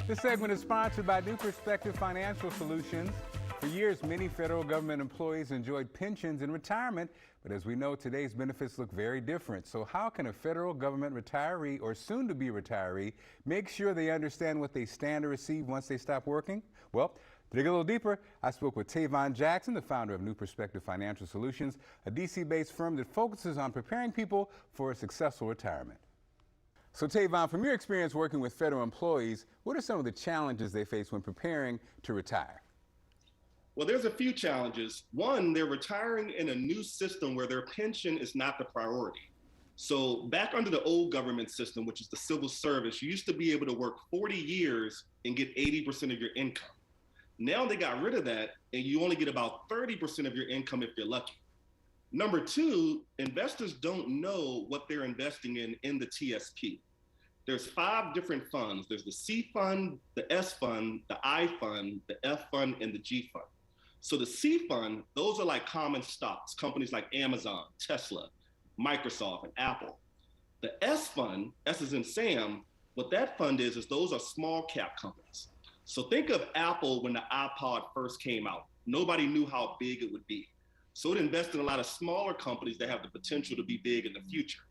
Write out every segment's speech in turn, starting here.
This segment is sponsored by New Perspective Financial Solutions. For years, many federal government employees enjoyed pensions in retirement, but as we know, today's benefits look very different. So how can a federal government retiree or soon-to-be retiree make sure they understand what they stand to receive once they stop working? Well, to dig a little deeper, I spoke with Tavon Jackson, the founder of New Perspective Financial Solutions, a DC-based firm that focuses on preparing people for a successful retirement. So Tavon, from your experience working with federal employees, what are some of the challenges they face when preparing to retire? Well, there's a few challenges. One, they're retiring in a new system where their pension is not the priority. So back under the old government system, which is the civil service, you used to be able to work 40 years and get 80% of your income. Now they got rid of that and you only get about 30% of your income if you're lucky. Number two, investors don't know what they're investing in the TSP. There's 5 different funds. There's the C fund, the S fund, the I fund, the F fund, and the G fund. So the C fund, those are like common stocks, companies like Amazon, Tesla, Microsoft, and Apple. The S fund, S is in Sam, what that fund is those are small cap companies. So think of Apple when the iPod first came out. Nobody knew how big it would be. So it invested in a lot of smaller companies that have the potential to be big in the future.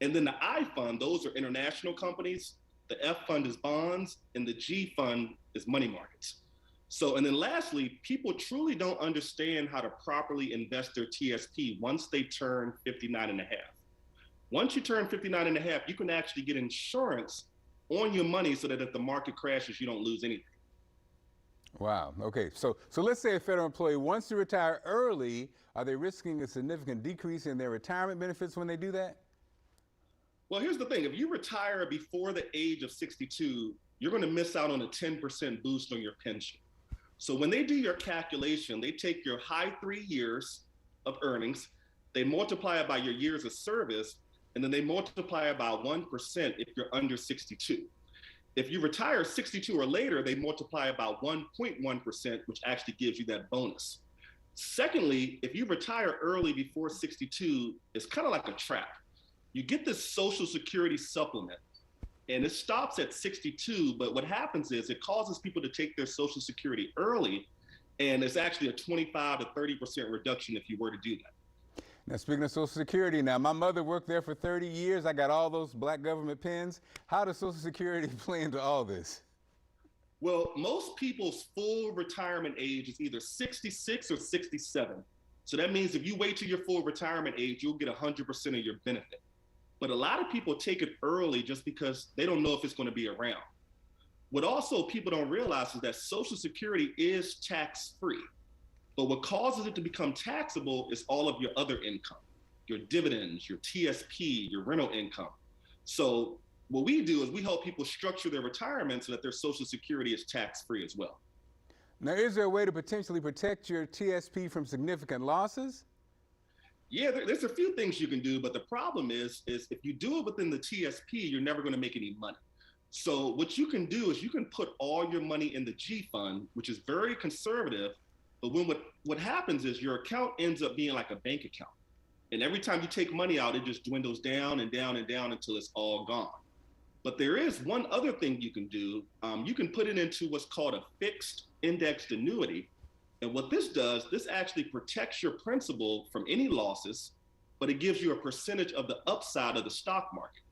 And then the I fund, those are international companies. The F fund is bonds, and the G fund is money markets. So, and then lastly, people truly don't understand how to properly invest their TSP once they turn 59 and a half. Once you turn 59 and a half, you can actually get insurance on your money so that if the market crashes, you don't lose anything. Wow. Okay. So let's say a federal employee wants to retire early. Are they risking a significant decrease in their retirement benefits when they do that? Well, here's the thing. If you retire before the age of 62, you're going to miss out on a 10% boost on your pension. So when they do your calculation, they take your high 3 years of earnings, they multiply it by your years of service, and then they multiply it by 1% if you're under 62. If you retire 62 or later, they multiply about 1.1%, which actually gives you that bonus. Secondly, if you retire early before 62, it's kind of like a trap. You get this Social Security supplement, and it stops at 62, but what happens is it causes people to take their Social Security early, and it's actually a 25 to 30% reduction if you were to do that. Now, speaking of Social Security, now my mother worked there for 30 years. I got all those black government pins. How does Social Security play into all this? Well, most people's full retirement age is either 66 or 67. So that means if you wait till your full retirement age, you'll get 100% of your benefit. But a lot of people take it early just because they don't know if it's going to be around. What also people don't realize is that Social Security is tax-free. But what causes it to become taxable is all of your other income, your dividends, your TSP, your rental income. So what we do is we help people structure their retirement so that their Social Security is tax-free as well. Now, is there a way to potentially protect your TSP from significant losses? Yeah, there's a few things you can do, but the problem is if you do it within the TSP, you're never going to make any money. So what you can do is you can put all your money in the G fund, which is very conservative, but when what happens is your account ends up being like a bank account. And every time you take money out, it just dwindles down and down and down until it's all gone. But there is one other thing you can do. You can put it into what's called a fixed indexed annuity. And what this does, this actually protects your principal from any losses, but it gives you a percentage of the upside of the stock market.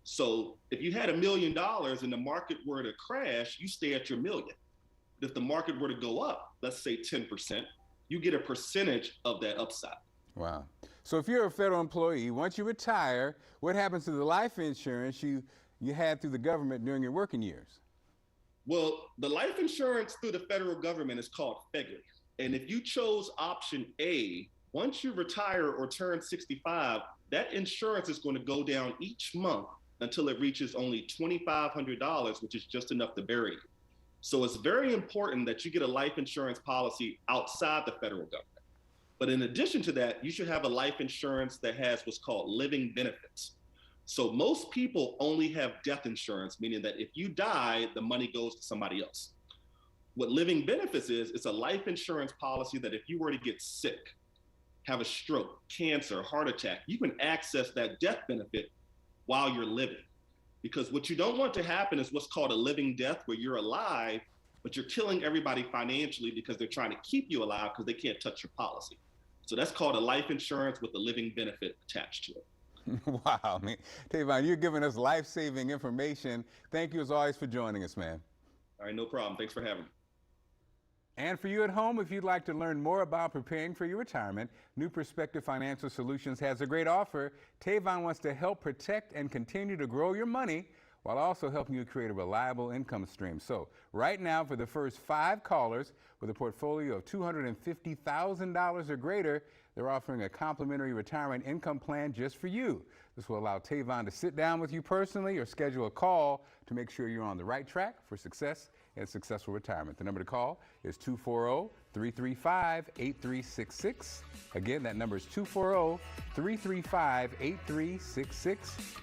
So if you had $1 million and the market were to crash, you stay at your million. But if the market were to go up, let's say 10%, you get a percentage of that upside. Wow. So if you're a federal employee, once you retire, what happens to the life insurance you had through the government during your working years? Well, the life insurance through the federal government is called FEGLI. And if you chose option A, once you retire or turn 65, that insurance is going to go down each month until it reaches only $2,500, which is just enough to bury you. So it's very important that you get a life insurance policy outside the federal government. But in addition to that, you should have a life insurance that has what's called living benefits. So most people only have death insurance, meaning that if you die, the money goes to somebody else. What living benefits is, it's a life insurance policy that if you were to get sick, have a stroke, cancer, heart attack, you can access that death benefit while you're living. Because what you don't want to happen is what's called a living death, where you're alive, but you're killing everybody financially because they're trying to keep you alive because they can't touch your policy. So that's called a life insurance with a living benefit attached to it. Wow, man. Tavon, you're giving us life-saving information. Thank you as always for joining us, man. All right, no problem. Thanks for having me. And for you at home, if you'd like to learn more about preparing for your retirement, New Perspective Financial Solutions has a great offer. Tavon wants to help protect and continue to grow your money while also helping you create a reliable income stream. So right now, for the first 5 callers with a portfolio of $250,000 or greater, they're offering a complimentary retirement income plan just for you. This will allow Tavon to sit down with you personally or schedule a call to make sure you're on the right track for success and successful retirement. The number to call is 240-335-8366. Again, that number is 240-335-8366.